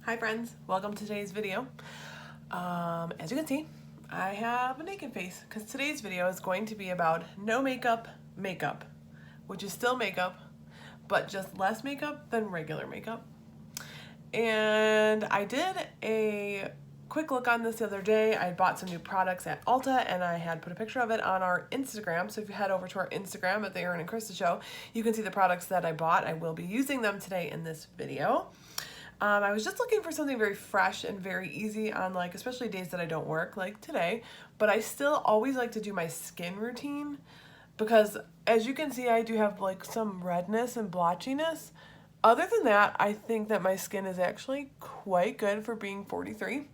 Hi friends, welcome to today's video. As you can see, I have a naked face because today's video is going to be about no makeup makeup, which is still makeup, but just less makeup than regular makeup. And I did a quick look on this the other day. I bought some new products at Ulta and I had put a picture of it on our Instagram. So if you head over to our Instagram at the Erin and Krista Show, you can see the products that I bought. I will be using them today in this video. I was just looking for something very fresh and very easy on especially days that I don't work like today, but I still always like to do my skin routine because as you can see, I do have some redness and blotchiness. Other than that, I think that my skin is actually quite good for being 43.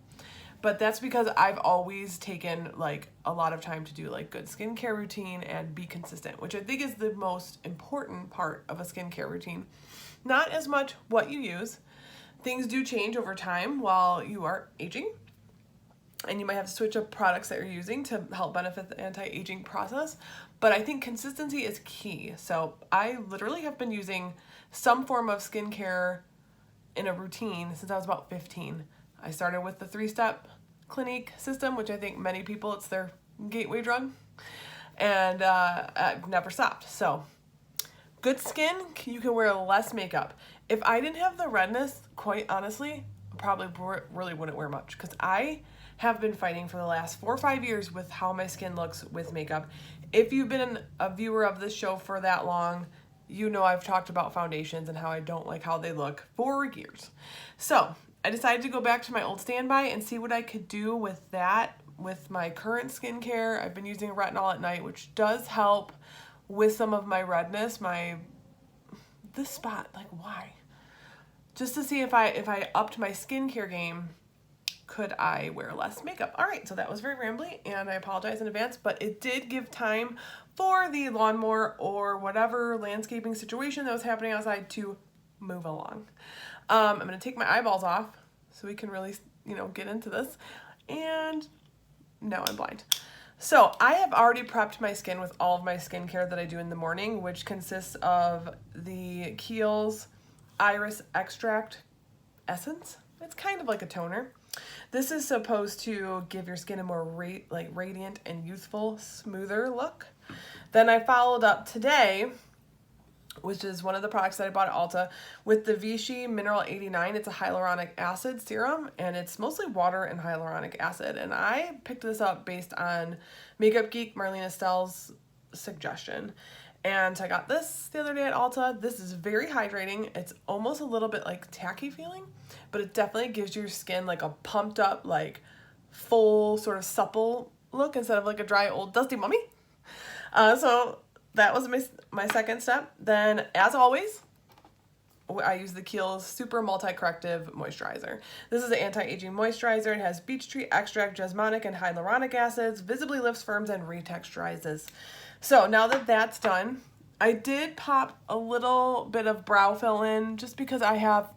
But that's because I've always taken a lot of time to do good skincare routine and be consistent, which I think is the most important part of a skincare routine. Not as much what you use. Things do change over time while you are aging, and you might have to switch up products that you're using to help benefit the anti-aging process. But I think consistency is key. So I literally have been using some form of skincare in a routine since I was about 15. I started with the 3-step Clinique system, which I think many people, it's their gateway drug, and I've never stopped. So good skin, you can wear less makeup. If I didn't have the redness, quite honestly, I probably really wouldn't wear much because I have been fighting for the last 4 or 5 years with how my skin looks with makeup. If you've been a viewer of this show for that long, you know I've talked about foundations and how I don't like how they look for years. So I decided to go back to my old standby and see what I could do with that with my current skincare. I've been using retinol at night, which does help with some of my redness, this spot, why? Just to see if I upped my skincare game, could I wear less makeup? All right, so that was very rambly, and I apologize in advance, but it did give time for the lawnmower or whatever landscaping situation that was happening outside to move along. I'm gonna take my eyeballs off so we can really, get into this. And no, I'm blind. So I have already prepped my skin with all of my skincare that I do in the morning, which consists of the Kiehl's Iris Extract Essence. It's kind of like a toner. This is supposed to give your skin a more radiant and youthful, smoother look. Then I followed up today, which is one of the products that I bought at Ulta, with the Vichy Mineral 89. It's a hyaluronic acid serum, and it's mostly water and hyaluronic acid. And I picked this up based on Makeup Geek Marlene Estelle's suggestion. And I got this the other day at Ulta. This is very hydrating. It's almost a little bit tacky feeling, but it definitely gives your skin a pumped up, full sort of supple look instead of a dry old dusty mummy. So that was my second step. Then, as always, I use the Kiehl's Super Multi-Corrective Moisturizer. This is an anti-aging moisturizer. It has beech tree extract, jasmonic, and hyaluronic acids, visibly lifts, firms, and retexturizes. So now that that's done, I did pop a little bit of brow fill in just because I have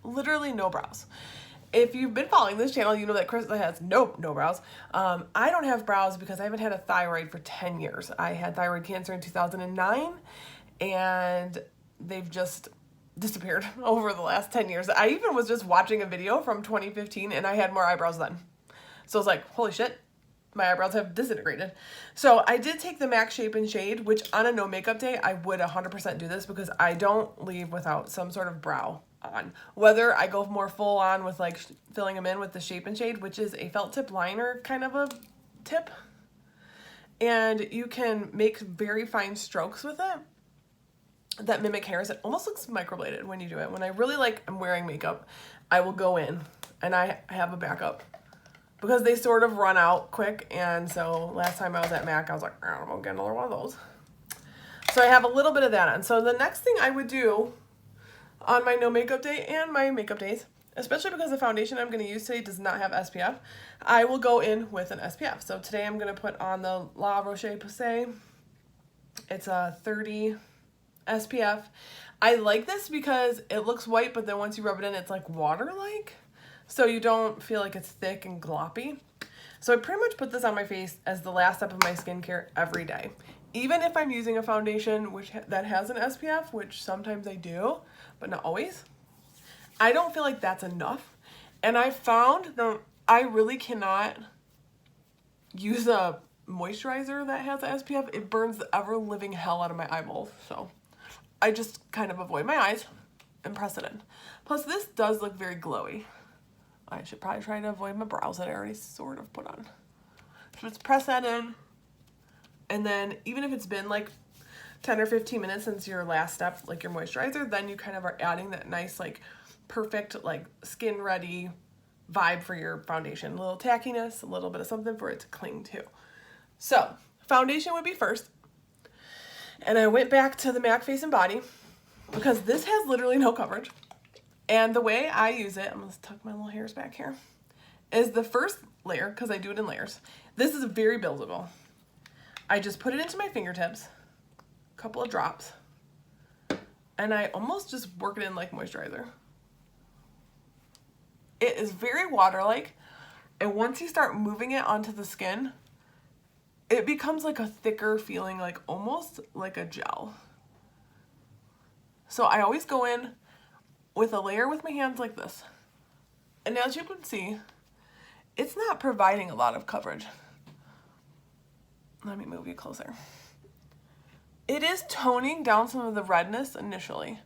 literally no brows. If you've been following this channel, you know that Krista has no brows. I don't have brows because I haven't had a thyroid for 10 years. I had thyroid cancer in 2009, and they've just disappeared over the last 10 years. I even was just watching a video from 2015, and I had more eyebrows then. So I was like, holy shit, my eyebrows have disintegrated. So I did take the MAC Shape and Shade, which on a no makeup day, I would 100% do this because I don't leave without some sort of brow on. Whether I go more full on with filling them in with the Shape and Shade, which is a felt tip liner kind of a tip, and you can make very fine strokes with it that mimic hairs. It almost looks microbladed when you do it. When I really I'm wearing makeup, I will go in and I have a backup because they sort of run out quick. And so last time I was at MAC, I was like, I'm gonna get another one of those. So I have a little bit of that on. So the next thing I would do on my no makeup day and my makeup days, especially because the foundation I'm going to use today does not have SPF, I will go in with an SPF. So today I'm going to put on the La Roche-Posay. It's a 30 SPF. I like this because it looks white, but then once you rub it in, it's water-like. So you don't feel like it's thick and gloppy. So I pretty much put this on my face as the last step of my skincare every day. Even if I'm using a foundation that has an SPF, which sometimes I do, but not always, I don't feel like that's enough. And I found that I really cannot use a moisturizer that has SPF. It burns the ever living hell out of my eyeballs. So I just kind of avoid my eyes and press it in. Plus this does look very glowy. I should probably try to avoid my brows that I already sort of put on. So just press that in. And then even if it's been like 10 or 15 minutes since your last step, like your moisturizer, then you kind of are adding that nice, like perfect, like skin ready vibe for your foundation. A little tackiness, a little bit of something for it to cling to. So foundation would be first. And I went back to the MAC Face and Body because this has literally no coverage. And the way I use it, I'm gonna tuck my little hairs back here, is the first layer, because I do it in layers. This is very buildable. I just put it into my fingertips, a couple of drops, and I almost just work it in like moisturizer. It is very water-like, and once you start moving it onto the skin, it becomes like a thicker feeling, like almost like a gel. So I always go in with a layer with my hands like this. And as you can see, it's not providing a lot of coverage. Let me move you closer. It is toning down some of the redness initially.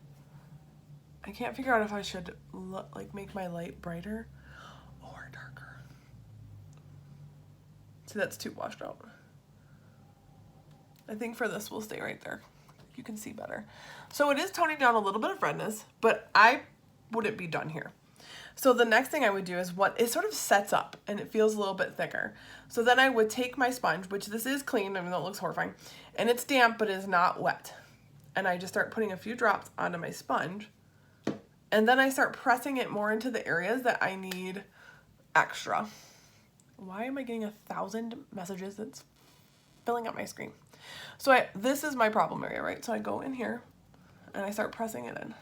I can't figure out if I should like make my light brighter or darker. See, that's too washed out. I think for this we'll stay right there. You can see better. So it is toning down a little bit of redness, but I wouldn't be done here. So the next thing I would do is what it sort of sets up and it feels a little bit thicker. So then I would take my sponge, which this is clean, even though it looks horrifying, and it's damp, but it is not wet. And I just start putting a few drops onto my sponge. And then I start pressing it more into the areas that I need extra. Why am I getting 1,000 messages? That's filling up my screen. So this is my problem area, right? So I go in here and I start pressing it in.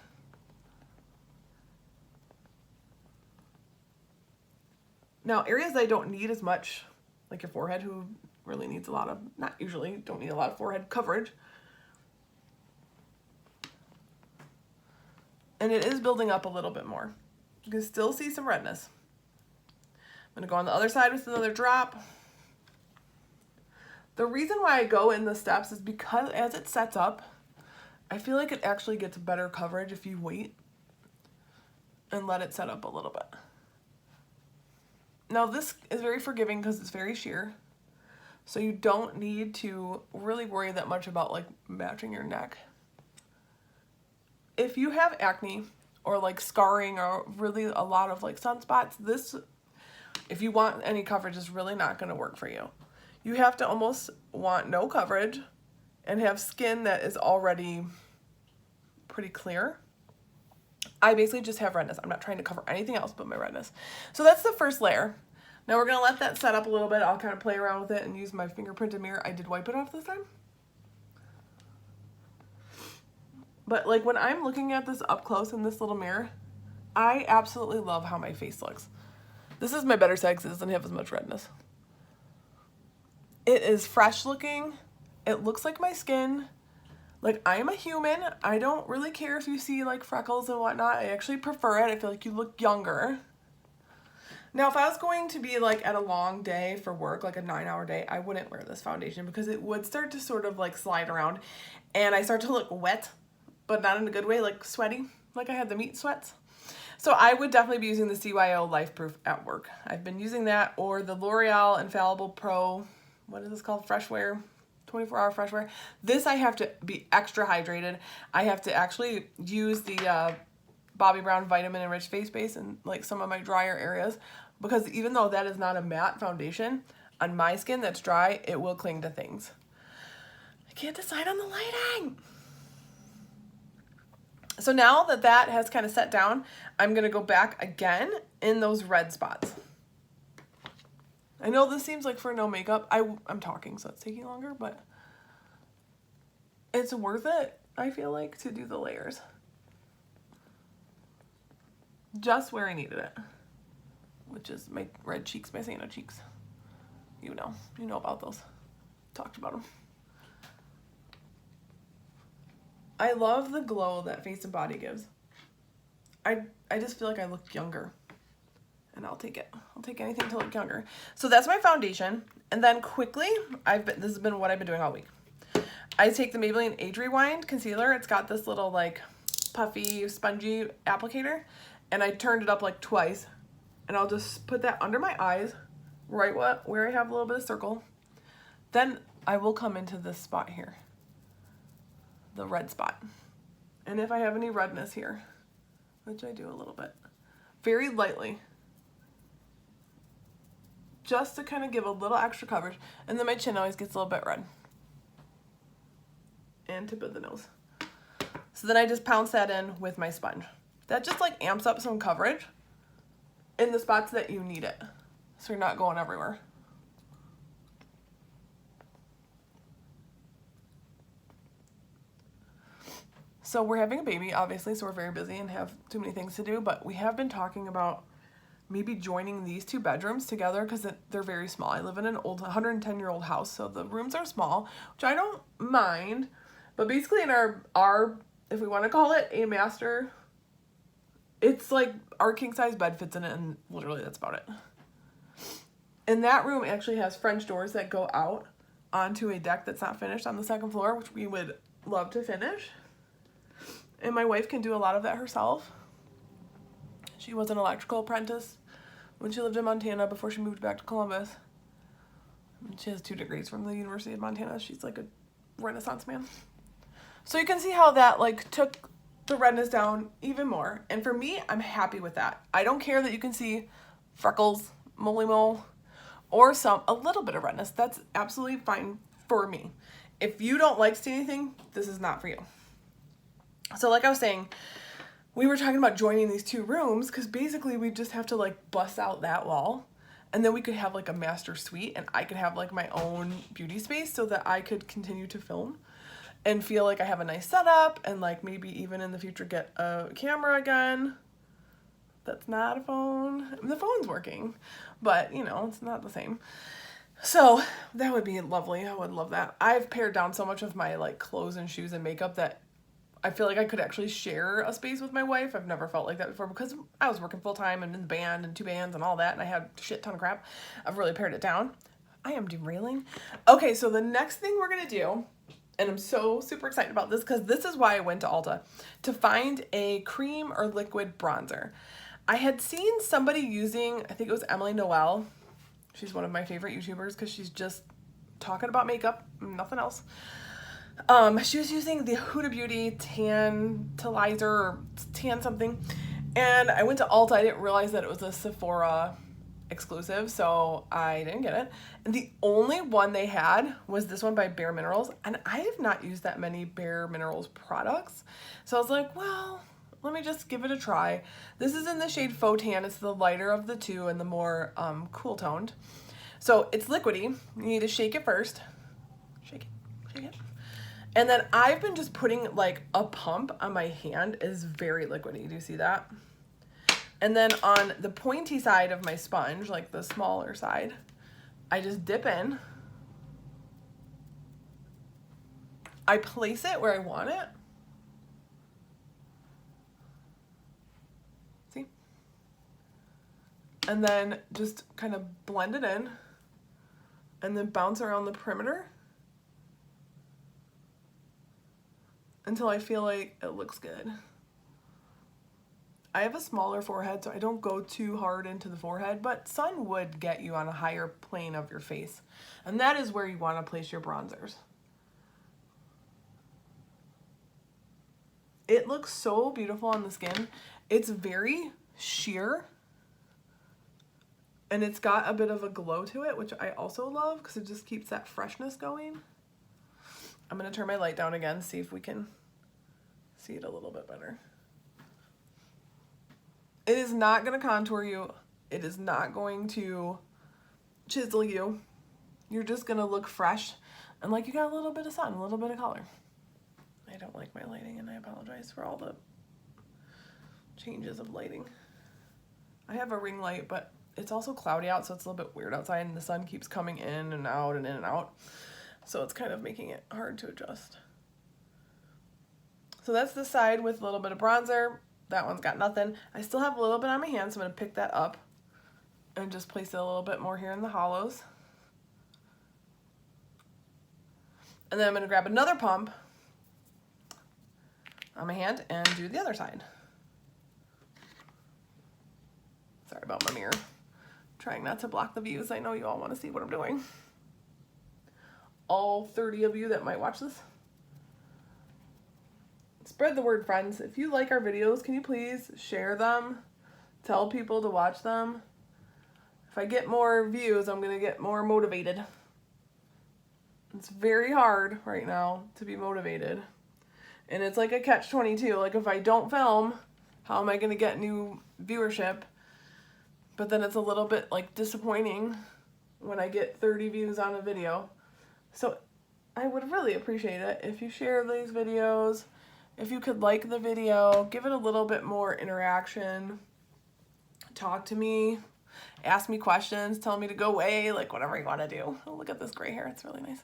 Now, areas I don't need as much, like your forehead, who really needs a lot of, not usually, don't need a lot of forehead coverage. And it is building up a little bit more. You can still see some redness. I'm gonna go on the other side with another drop. The reason why I go in the steps is because as it sets up, I feel like it actually gets better coverage if you wait and let it set up a little bit. Now this is very forgiving because it's very sheer. So you don't need to really worry that much about like matching your neck. If you have acne or like scarring or really a lot of like sunspots, this, if you want any coverage, is really not gonna work for you. You have to almost want no coverage and have skin that is already pretty clear. I basically just have redness. I'm not trying to cover anything else but my redness. So that's the first layer. Now we're gonna let that set up a little bit. I'll kind of play around with it and use my fingerprinted mirror. I did wipe it off this time. But like when I'm looking at this up close in this little mirror, I absolutely love how my face looks. This is my better side because it doesn't have as much redness. It is fresh looking. It looks like my skin. Like, I am a human. I don't really care if you see like freckles and whatnot. I actually prefer it. I feel like you look younger. Now, if I was going to be like at a long day for work, like a 9-hour day, I wouldn't wear this foundation because it would start to sort of like slide around and I start to look wet, but not in a good way, like sweaty, like I had the meat sweats. So I would definitely be using the CYO Life Proof at work. I've been using that, or the L'Oreal Infallible Pro, what is this called? Fresh Wear, 24-hour fresh wear. This I have to be extra hydrated. I have to actually use the Bobbi Brown Vitamin Enriched Face Base in like some of my drier areas, because even though that is not a matte foundation, on my skin that's dry, it will cling to things. I can't decide on the lighting. So now that that has kind of set down, I'm gonna go back again in those red spots. I know this seems like for no makeup, I'm talking so it's taking longer, but it's worth it, I feel like, to do the layers. Just where I needed it, which is my red cheeks, my Sienna cheeks. You know about those. Talked about them. I love the glow that Face and Body gives. I just feel like I look younger. and I'll take it. I'll take anything to look younger. So that's my foundation. And then quickly, this has been what I've been doing all week. I take the Maybelline Age Rewind concealer. It's got this little like puffy, spongy applicator, and I turned it up like twice, and I'll just put that under my eyes, right where I have a little bit of circle. Then I will come into this spot here, the red spot. And if I have any redness here, which I do a little bit, very lightly, just to kind of give a little extra coverage. And then my chin always gets a little bit red. And tip of the nose. So then I just pounce that in with my sponge. That just like amps up some coverage in the spots that you need it, so you're not going everywhere. So we're having a baby, obviously, so we're very busy and have too many things to do, but we have been talking about maybe joining these two bedrooms together because they're very small. I live in an old 110-year-old house, so the rooms are small, which I don't mind. But basically in our if we want to call it a master, it's like our king size bed fits in it, and literally that's about it. And that room actually has French doors that go out onto a deck that's not finished on the second floor, which we would love to finish. And my wife can do a lot of that herself. She was an electrical apprentice when she lived in Montana before she moved back to Columbus. She has 2 degrees from the University of Montana. She's like a Renaissance man. So you can see how that like took the redness down even more. And for me, I'm happy with that. I don't care that you can see freckles, moly mole, or a little bit of redness. That's absolutely fine for me. If you don't like seeing anything, this is not for you. So like I was saying, we were talking about joining these 2 rooms because basically we just have to like bust out that wall, and then we could have like a master suite, and I could have like my own beauty space so that I could continue to film and feel like I have a nice setup, and like maybe even in the future get a camera again. That's not a phone. I mean, the phone's working, but you know, it's not the same. So that would be lovely. I would love that. I've pared down so much of my like clothes and shoes and makeup that I feel like I could actually share a space with my wife. I've never felt like that before because I was working full time and in the band and 2 bands and all that, and I had a shit ton of crap. I've really pared it down. I am derailing. Okay, so the next thing we're gonna do, and I'm so super excited about this because this is why I went to Ulta, to find a cream or liquid bronzer. I had seen somebody using, I think it was Emily Noel. She's one of my favorite YouTubers because she's just talking about makeup, nothing else. She was using the Huda Beauty Tantalizer or Tan something, and I went to Ulta. I didn't realize that it was a Sephora exclusive, so I didn't get it. And the only one they had was this one by Bare Minerals, and I have not used that many Bare Minerals products, so I was like, well, let me just give it a try. This is in the shade Faux Tan. It's the lighter of the 2 and the more cool toned. So it's liquidy. You need to shake it first. Shake it. And then I've been just putting like a pump on my hand. Is very liquidy. Do you see that? And then on the pointy side of my sponge, like the smaller side, I just dip in. I place it where I want it. See? And then just kind of blend it in and then bounce around the perimeter until I feel like it looks good. I have a smaller forehead, so I don't go too hard into the forehead, but sun would get you on a higher plane of your face. And that is where you want to place your bronzers. It looks so beautiful on the skin. It's very sheer, and it's got a bit of a glow to it, which I also love because it just keeps that freshness going. I'm going to turn my light down again, see if we can see it a little bit better. It is not going to contour you. It is not going to chisel you. You're just going to look fresh and like you got a little bit of sun, a little bit of color. I don't like my lighting, and I apologize for all the changes of lighting. I have a ring light, but it's also cloudy out, so it's a little bit weird outside, and the sun keeps coming in and out and in and out. So it's kind of making it hard to adjust. So that's the side with a little bit of bronzer. That one's got nothing. I still have a little bit on my hand, so I'm going to pick that up and just place it a little bit more here in the hollows. And then I'm going to grab another pump on my hand and do the other side. Sorry about my mirror. Trying not to block the views. I know you all want to see what I'm doing. All 30 of you that might watch this. Spread the word, friends. If you like our videos, can you please share them? Tell people to watch them. If I get more views, I'm going to get more motivated. It's very hard right now to be motivated. And it's like a catch-22. Like, if I don't film, how am I going to get new viewership? But then it's a little bit like disappointing when I get 30 views on a video. So I would really appreciate it if you share these videos, if you could like the video, give it a little bit more interaction, talk to me, ask me questions, tell me to go away, like whatever you want to do. Oh, look at this gray hair, it's really nice.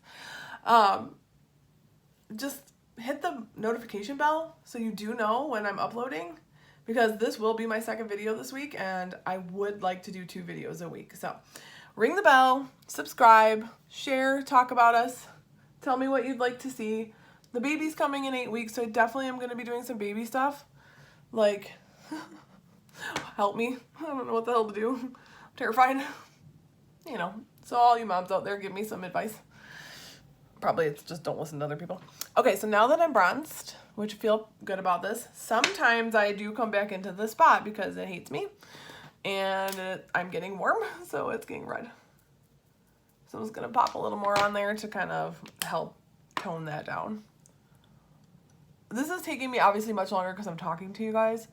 Just hit the notification bell so you do know when I'm uploading, because this will be my second video this week and I would like to do 2 videos a week. So ring the bell, subscribe, share, talk about us, tell me what you'd like to see. The baby's coming in 8 weeks, so I definitely am going to be doing some baby stuff. Like, help me. I don't know what the hell to do. I'm terrified. You know, so all you moms out there, give me some advice. Probably it's just don't listen to other people. Okay, so now that I'm bronzed, which I feel good about this, sometimes I do come back into the spot because it hates me. And I'm getting warm, so it's getting red. So I'm just going to pop a little more on there to kind of help tone that down. This is taking me obviously much longer because I'm talking to you guys.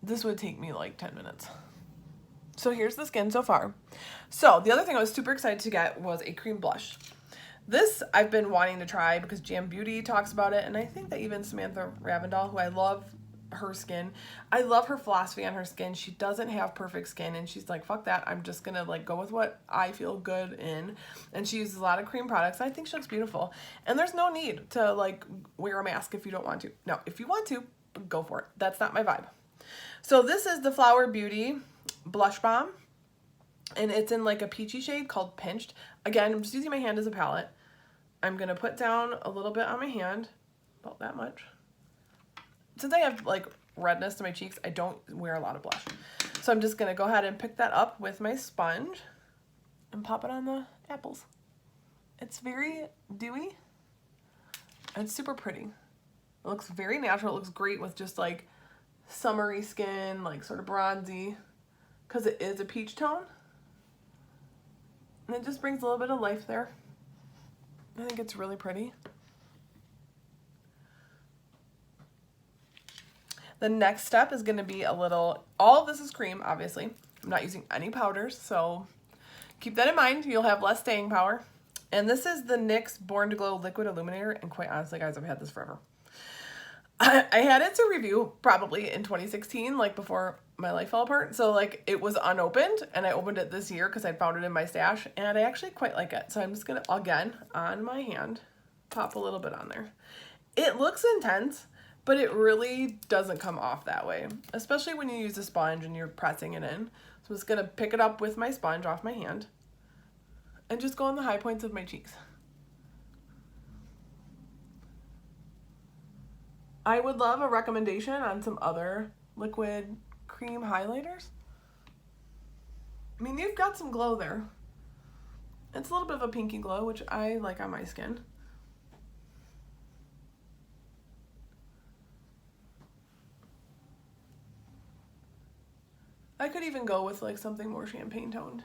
This would take me like 10 minutes. So here's the skin so far. So the other thing I was super excited to get was a cream blush. This I've been wanting to try because Jam Beauty talks about it, and I think that even Samantha Ravindal, who I love her skin, I love her philosophy on her skin. She doesn't have perfect skin, and she's like, fuck that, I'm just gonna like go with what I feel good in. And she uses a lot of cream products. I think she looks beautiful, and there's no need to like wear a mask if you don't want to. No, if you want to, go for it. That's not my vibe. So this is the Flower Beauty Blush Balm, and it's in like a peachy shade called Pinched. Again, I'm just using my hand as a palette. I'm gonna put down a little bit on my hand, about that much. Since I have like redness to my cheeks, I don't wear a lot of blush. So I'm just gonna go ahead and pick that up with my sponge and pop it on the apples. It's very dewy and it's super pretty. It looks very natural. It looks great with just like summery skin, like sort of bronzy, because it is a peach tone. And it just brings a little bit of life there. I think it's really pretty. The next step is going to be a little, all of this is cream, obviously. I'm not using any powders, so keep that in mind. You'll have less staying power. And this is the NYX Born to Glow Liquid Illuminator, and quite honestly, guys, I've had this forever. I had it to review probably in 2016, like before my life fell apart. So like it was unopened, and I opened it this year because I found it in my stash, and I actually quite like it. So I'm just gonna, again, on my hand, pop a little bit on there. It looks intense, but it really doesn't come off that way, especially when you use a sponge and you're pressing it in. So I'm just gonna pick it up with my sponge off my hand and just go on the high points of my cheeks. I would love a recommendation on some other liquid cream highlighters. I mean, you've got some glow there. It's a little bit of a pinky glow, which I like on my skin. I could even go with like something more champagne toned.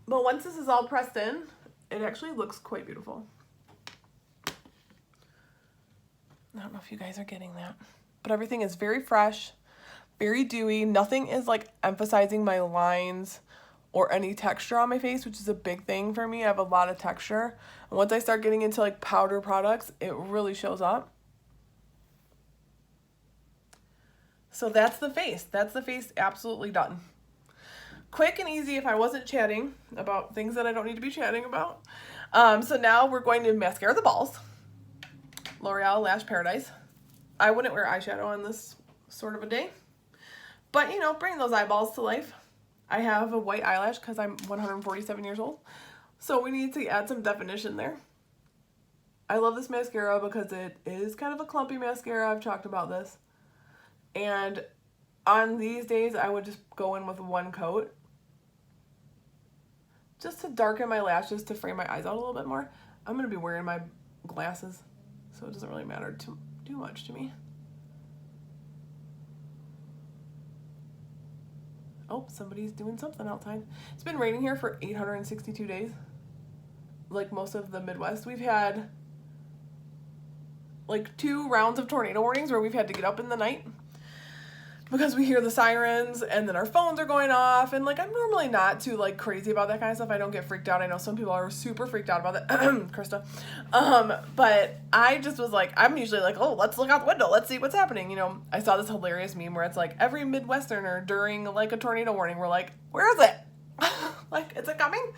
But once this is all pressed in, it actually looks quite beautiful. I don't know if you guys are getting that, but everything is very fresh, very dewy. Nothing is like emphasizing my lines or any texture on my face, which is a big thing for me. I have a lot of texture. And once I start getting into like powder products, it really shows up. So that's the face. That's the face absolutely done. Quick and easy if I wasn't chatting about things that I don't need to be chatting about. So now we're going to mascara the balls. L'Oreal Lash Paradise. I wouldn't wear eyeshadow on this sort of a day, but you know, bring those eyeballs to life. I have a white eyelash because I'm 147 years old. So we need to add some definition there. I love this mascara because it is kind of a clumpy mascara. I've talked about this. And on these days, I would just go in with one coat just to darken my lashes, to frame my eyes out a little bit more. I'm going to be wearing my glasses, so it doesn't really matter too much to me. Oh, somebody's doing something outside. It's been raining here for 862 days. Like most of the Midwest. We've had like 2 rounds of tornado warnings where we've had to get up in the night because we hear the sirens and then our phones are going off. And like, I'm normally not too like crazy about that kind of stuff. I don't get freaked out. I know some people are super freaked out about that. Krista. But I just was like, I'm usually like, oh, let's look out the window. Let's see what's happening. You know, I saw this hilarious meme where it's like every Midwesterner during like a tornado warning, we're like, where is it? Like, is it coming?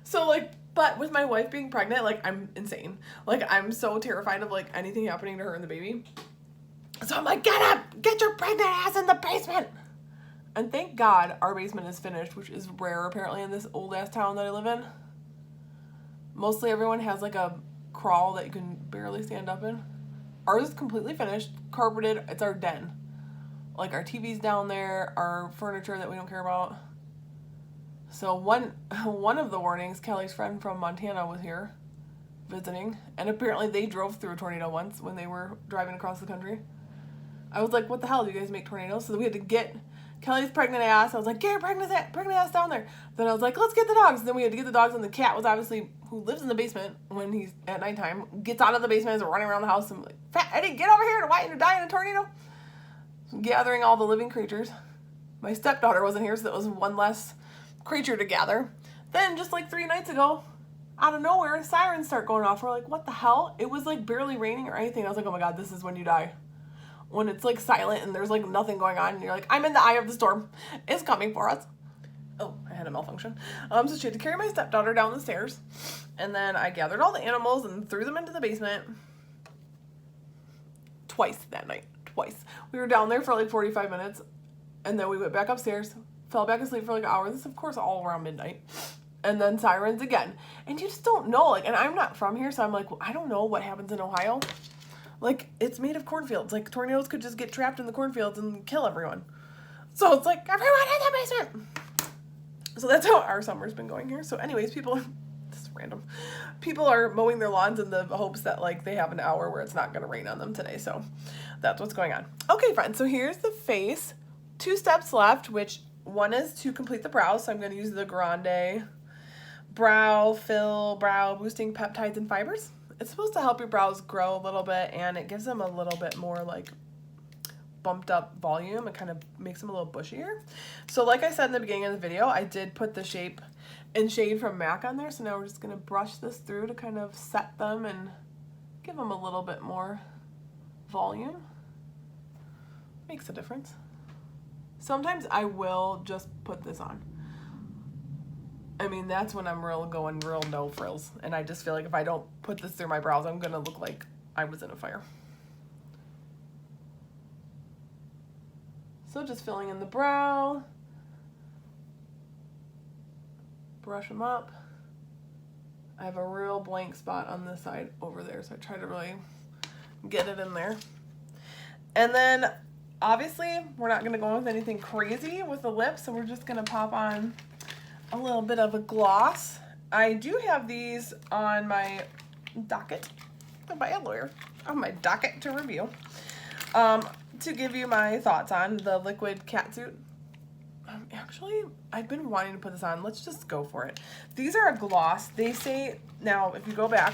So like, but with my wife being pregnant, like I'm insane. Like I'm so terrified of like anything happening to her and the baby. So I'm like, get up, get your pregnant ass in the basement. And thank God our basement is finished, which is rare apparently in this old ass town that I live in. Mostly everyone has like a crawl that you can barely stand up in. Ours is completely finished, carpeted. It's our den. Like our TV's down there, our furniture that we don't care about. So one of the warnings, Kelly's friend from Montana was here visiting, and apparently they drove through a tornado once when they were driving across the country. I was like, what the hell, do you guys make tornadoes? So we had to get Kelly's pregnant ass. I was like, get your pregnant ass down there. Then I was like, let's get the dogs. And then we had to get the dogs, and the cat was obviously, who lives in the basement when he's at nighttime, gets out of the basement and is running around the house. And I'm like, Fat Eddie, get over here, why are you dying in a tornado? So gathering all the living creatures. My stepdaughter wasn't here, so that was one less creature to gather. Then just like 3 nights ago, out of nowhere, sirens start going off. We're like, what the hell? It was like barely raining or anything. I was like, oh my God, this is when you die. When it's like silent and there's like nothing going on and you're like, I'm in the eye of the storm. It's coming for us. Oh, I had a malfunction. So she had to carry my stepdaughter down the stairs, and then I gathered all the animals and threw them into the basement. Twice that night. Twice. We were down there for like 45 minutes, and then we went back upstairs, fell back asleep for like an hour. This, of course, all around midnight. And then sirens again. And you just don't know. Like, and I'm not from here, so I'm like, well, I don't know what happens in Ohio. Like, it's made of cornfields. Like, tornadoes could just get trapped in the cornfields and kill everyone. So it's like, everyone in the basement. So that's how our summer's been going here. So anyways, people, this is random. People are mowing their lawns in the hopes that, like, they have an hour where it's not going to rain on them today. So that's what's going on. Okay, friends. So here's the face. 2 steps left, which one is to complete the brows. So I'm going to use the Grande Brow Fill Brow Boosting Peptides and Fibers. It's supposed to help your brows grow a little bit, and it gives them a little bit more like bumped up volume. It kind of makes them a little bushier. So like I said in the beginning of the video, I did put the Shape and Shade from MAC on there. So now we're just going to brush this through to kind of set them and give them a little bit more volume. Makes a difference. Sometimes I will just put this on. I mean, that's when I'm going real no frills. And I just feel like if I don't put this through my brows, I'm going to look like I was in a fire. So just filling in the brow. Brush them up. I have a real blank spot on this side over there, so I try to really get it in there. And then, obviously, we're not going to go with anything crazy with the lips, so we're just going to pop on a little bit of a gloss. I do have these on my docket, by a lawyer, on my docket to review, to give you my thoughts on the Liquid Catsuit. Actually, I've been wanting to put this on. Let's just go for it. These are a gloss. They say, now, if you go back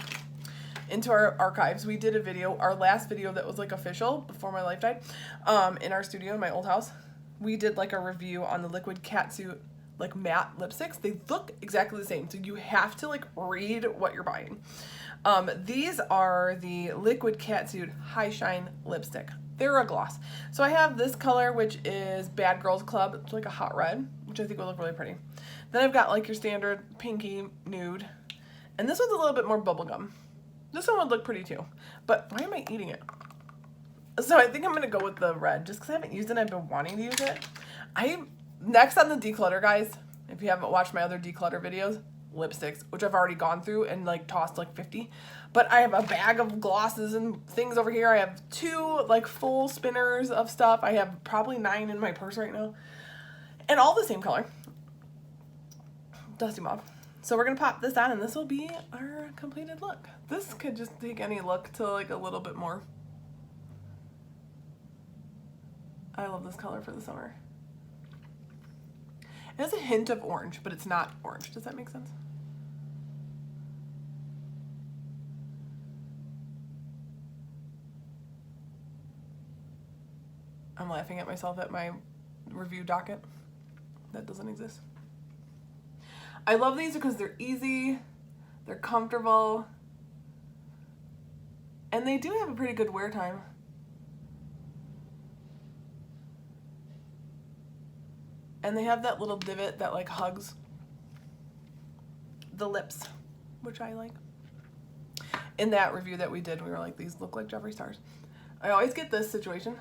into our archives, we did a video, our last video that was like official before my life died, in our studio in my old house. We did like a review on the Liquid Catsuit like matte lipsticks. They look exactly the same, so you have to like read what you're buying. These are the Liquid Catsuit High Shine Lipstick. They're a gloss. So I have this color, which is Bad Girls Club. It's like a hot red, which I think will look really pretty. Then I've got like your standard pinky nude, and this one's a little bit more bubblegum. This one would look pretty too, but why am I eating it? So I think I'm gonna go with the red, just because I haven't used it and I've been wanting to use it. Next on the declutter, guys, if you haven't watched my other declutter videos, lipsticks, which I've already gone through and like tossed like 50. But I have a bag of glosses and things over here. I have 2 like full spinners of stuff. I have probably 9 in my purse right now. And all the same color. Dusty Mauve. So we're going to pop this on and this will be our completed look. This could just take any look to like a little bit more. I love this color for the summer. It has a hint of orange, but it's not orange. Does that make sense? I'm laughing at myself at my review docket. That doesn't exist. I love these because they're easy, they're comfortable, and they do have a pretty good wear time. And they have that little divot that like hugs the lips, which I like. In that review that we did, we were like, these look like Jeffree Stars. I always get this situation.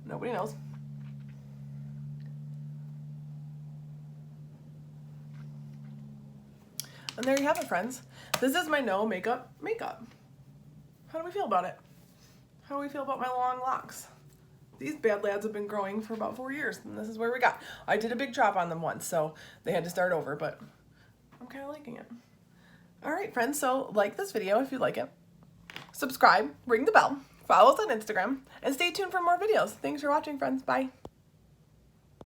Nobody knows. And there you have it, friends. This is my no makeup. How do we feel about it? How do we feel about my long locks? These bad lads have been growing for about 4 years, and this is where we got. I did a big chop on them once, so they had to start over, but I'm kind of liking it. All right, friends, so like this video if you like it. Subscribe, ring the bell, follow us on Instagram, and stay tuned for more videos. Thanks for watching, friends. Bye.